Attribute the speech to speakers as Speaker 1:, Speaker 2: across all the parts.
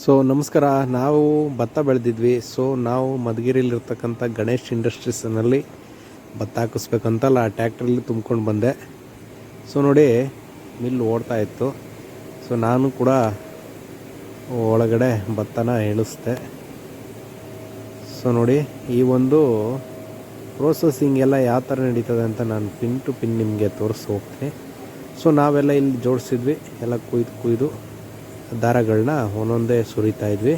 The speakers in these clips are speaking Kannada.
Speaker 1: ಸೊ ನಮಸ್ಕಾರ. ನಾವು ಭತ್ತ ಬೆಳೆದಿದ್ವಿ. ಸೊ ನಾವು ಮಧುಗಿರಿಲಿರ್ತಕ್ಕಂಥ ಗಣೇಶ್ ಇಂಡಸ್ಟ್ರೀಸ್ನಲ್ಲಿ ಭತ್ತ ಹಾಕಿಸ್ಬೇಕಂತಲ್ಲ ಟ್ಯಾಕ್ಟ್ರಲ್ಲಿ ತುಂಬ್ಕೊಂಡು ಬಂದೆ. ಸೊ ನೋಡಿ, ಮಿಲ್ ಓಡ್ತಾ ಇತ್ತು. ಸೊ ನಾನು ಕೂಡ ಒಳಗಡೆ ಭತ್ತನ ಇಳಿಸ್ದೆ. ಸೊ ನೋಡಿ, ಈ ಒಂದು ಪ್ರೋಸೆಸಿಂಗ್ ಎಲ್ಲ ಯಾವ ಥರ ನಡೀತದೆ ಅಂತ ನಾನು ಪಿನ್ ಟು ಪಿನ್ ನಿಮಗೆ ತೋರಿಸಿ ಹೋಗ್ತೀನಿ. ಸೊ ನಾವೆಲ್ಲ ಇಲ್ಲಿ ಜೋಡಿಸಿದ್ವಿ, ಎಲ್ಲ ಕುಯ್ದು ದಾರಗಳನ್ನ ಒಂದೊಂದೇ ಸುರಿತಾ ಇದ್ವಿ.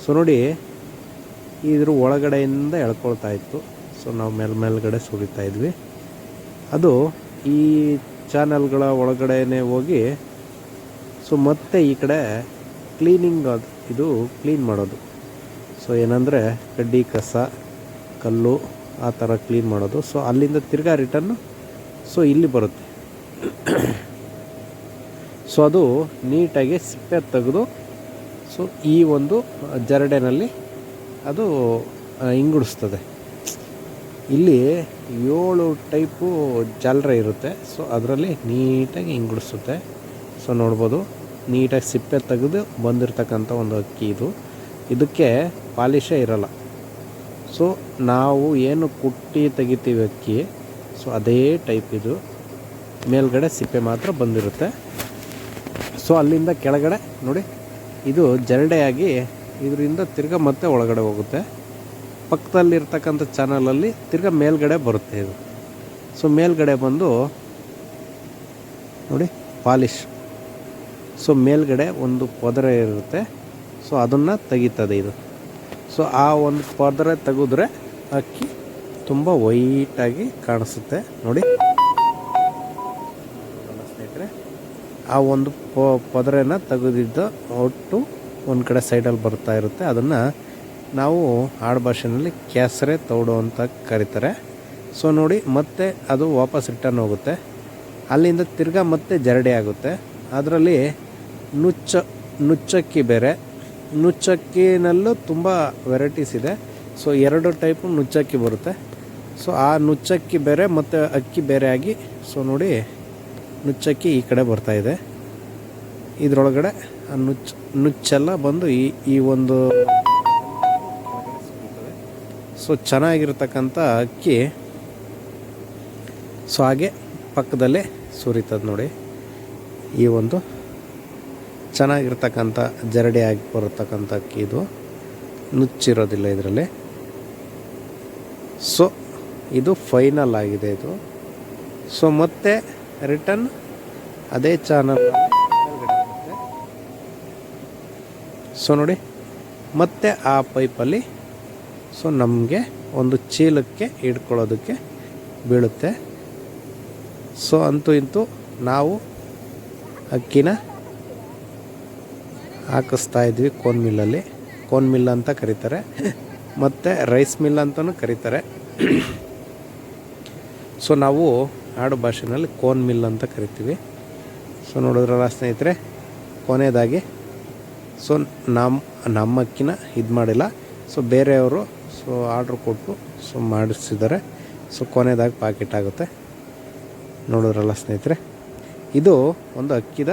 Speaker 1: ಸೊ ನೋಡಿ, ಇದ್ರ ಒಳಗಡೆಯಿಂದ ಎಳ್ಕೊಳ್ತಾ ಇತ್ತು. ಸೊ ನಾವು ಮೇಲ್ಗಡೆ ಸುರಿತಾ ಇದ್ವಿ. ಅದು ಈ ಚಾನಲ್ಗಳ ಒಳಗಡೆನೇ ಹೋಗಿ ಸೊ ಮತ್ತೆ ಈ ಕಡೆ ಕ್ಲೀನಿಂಗ್, ಇದು ಕ್ಲೀನ್ ಮಾಡೋದು. ಸೊ ಏನಂದರೆ ಕಡ್ಡಿ ಕಸ ಕಲ್ಲು ಆ ಥರ ಕ್ಲೀನ್ ಮಾಡೋದು. ಸೊ ಅಲ್ಲಿಂದ ತಿರ್ಗಾ ರಿಟರ್ನು ಸೊ ಇಲ್ಲಿ ಬರುತ್ತೆ. ಸೊ ಅದು ನೀಟಾಗಿ ಸಿಪ್ಪೆ ತೆಗೆದು ಸೊ ಈ ಒಂದು ಜರಡೆನಲ್ಲಿ ಅದು ಇಂಗುಡಿಸ್ತದೆ. ಇಲ್ಲಿ 7 ಟೈಪು ಜಾಲರೆ ಇರುತ್ತೆ. ಸೊ ಅದರಲ್ಲಿ ನೀಟಾಗಿ ಇಂಗುಡಿಸುತ್ತೆ. ಸೊ ನೋಡ್ಬೋದು, ನೀಟಾಗಿ ಸಿಪ್ಪೆ ತೆಗೆದು ಬಂದಿರತಕ್ಕಂಥ ಒಂದು ಅಕ್ಕಿ ಇದು. ಇದಕ್ಕೆ ಪಾಲಿಶೇ ಇರಲ್ಲ. ಸೊ ನಾವು ಏನು ಕುಟ್ಟಿ ತೆಗಿತೀವಿ ಅಕ್ಕಿ, ಸೊ ಅದೇ ಟೈಪ್ ಇದು. ಮೇಲ್ಗಡೆ ಸಿಪ್ಪೆ ಮಾತ್ರ ಬಂದಿರುತ್ತೆ. ಸೊ ಅಲ್ಲಿಂದ ಕೆಳಗಡೆ ನೋಡಿ, ಇದು ಜರಡೆಯಾಗಿ ಇದರಿಂದ ತಿರ್ಗಾ ಮತ್ತೆ ಒಳಗಡೆ ಹೋಗುತ್ತೆ. ಪಕ್ಕದಲ್ಲಿರ್ತಕ್ಕಂಥ ಚಾನಲಲ್ಲಿ ತಿರ್ಗಾ ಮೇಲ್ಗಡೆ ಬರುತ್ತೆ ಇದು. ಸೊ ಮೇಲ್ಗಡೆ ಬಂದು ನೋಡಿ ಪಾಲಿಶ್. ಸೊ ಮೇಲ್ಗಡೆ ಒಂದು ಪದರ ಇರುತ್ತೆ. ಸೊ ಅದನ್ನು ತೆಗಿತದೆ ಇದು. ಸೊ ಆ ಒಂದು ಪದರ ತೆಗೆದ್ರೆ ಅಕ್ಕಿ ತುಂಬ ವೈಟಾಗಿ ಕಾಣಿಸುತ್ತೆ. ನೋಡಿ ಸ್ನೇಹಿತರೆ, ಆ ಒಂದು ಪದರೆನ ತೆಗೆದಿದ್ದ ಒಟ್ಟು ಒಂದು ಕಡೆ ಸೈಡಲ್ಲಿ ಬರ್ತಾ ಇರುತ್ತೆ. ಅದನ್ನು ನಾವು ಆಡು ಭಾಷೆಯಲ್ಲಿ ಕೆಸರೆ ತೌಡು ಅಂತ ಕರೀತಾರೆ. ಸೊ ನೋಡಿ, ಮತ್ತೆ ಅದು ವಾಪಸ್ ರಿಟರ್ನ್ ಹೋಗುತ್ತೆ. ಅಲ್ಲಿಂದ ತಿರ್ಗಾ ಮತ್ತೆ ಜರಡಿ ಆಗುತ್ತೆ. ಅದರಲ್ಲಿ ನುಚ್ಚಕ್ಕಿ ಬೇರೆ. ನುಚ್ಚಕ್ಕಿನಲ್ಲೂ ತುಂಬ ವೆರೈಟೀಸ್ ಇದೆ. ಸೊ 2 ಟೈಪು ನುಚ್ಚಕ್ಕಿ ಬರುತ್ತೆ. ಸೊ ಆ ನುಚ್ಚಕ್ಕಿ ಬೇರೆ ಮತ್ತು ಅಕ್ಕಿ ಬೇರೆ ಆಗಿ, ಸೊ ನೋಡಿ ನುಚ್ಚಕ್ಕಿ ಈ ಕಡೆ ಬರ್ತಾಯಿದೆ. ಇದರೊಳಗಡೆ ಆ ನುಚ್ಚೆಲ್ಲ ಬಂದು ಈ ಒಂದು ಸೊ ಚೆನ್ನಾಗಿರ್ತಕ್ಕಂಥ ಅಕ್ಕಿ ಸೊ ಹಾಗೆ ಪಕ್ಕದಲ್ಲೇ ಸುರಿತದೆ. ನೋಡಿ, ಈ ಒಂದು ಚೆನ್ನಾಗಿರ್ತಕ್ಕಂಥ ಜರಡಿ ಆಗಿ ಬರತಕ್ಕಂಥ ಅಕ್ಕಿ ಇದು. ನುಚ್ಚಿರೋದಿಲ್ಲ ಇದರಲ್ಲಿ. ಸೊ ಇದು ಫೈನಲ್ ಆಗಿದೆ ಇದು. ಸೊ ಮತ್ತೆ ರಿಟರ್ನ್ ಅದೇ ಚಾನಲ್. ಸೊ ನೋಡಿ, ಮತ್ತೆ ಆ ಪೈಪಲ್ಲಿ ಸೊ ನಮಗೆ ಒಂದು ಚೀಲಕ್ಕೆ ಹಿಡ್ಕೊಳ್ಳೋದಕ್ಕೆ ಬೀಳುತ್ತೆ. ಸೊ ಅಂತೂ ಇಂತೂ ನಾವು ಅಕ್ಕಿನ ಹಾಕಿಸ್ತಾ ಇದ್ವಿ ಕೋನ್ ಮಿಲ್ಲಲ್ಲಿ. ಕೋನ್ ಮಿಲ್ ಅಂತ ಕರೀತಾರೆ, ಮತ್ತು ರೈಸ್ ಮಿಲ್ ಅಂತಲೂ ಕರೀತಾರೆ. ಸೊ ನಾವು ಆಡು ಭಾಷೆಯಲ್ಲಿ ಕೋನ್ ಮಿಲ್ ಅಂತ ಕರಿತೀವಿ. ಸೊ ನೋಡಿದ್ರಲ್ಲ ಸ್ನೇಹಿತರೆ, ಕೊನೆಯದಾಗಿ ಸೊ ನಮ್ಮ ಅಕ್ಕಿನ ಇದು ಮಾಡಿಲ್ಲ. ಸೊ ಬೇರೆಯವರು ಸೊ ಆರ್ಡ್ರ್ ಕೊಟ್ಟು ಸೊ ಮಾಡಿಸಿದ್ದಾರೆ. ಸೊ ಕೊನೆಯದಾಗಿ ಪಾಕೆಟ್ ಆಗುತ್ತೆ. ನೋಡಿದ್ರಲ್ಲ ಸ್ನೇಹಿತರೆ, ಇದು ಒಂದು ಅಕ್ಕಿದ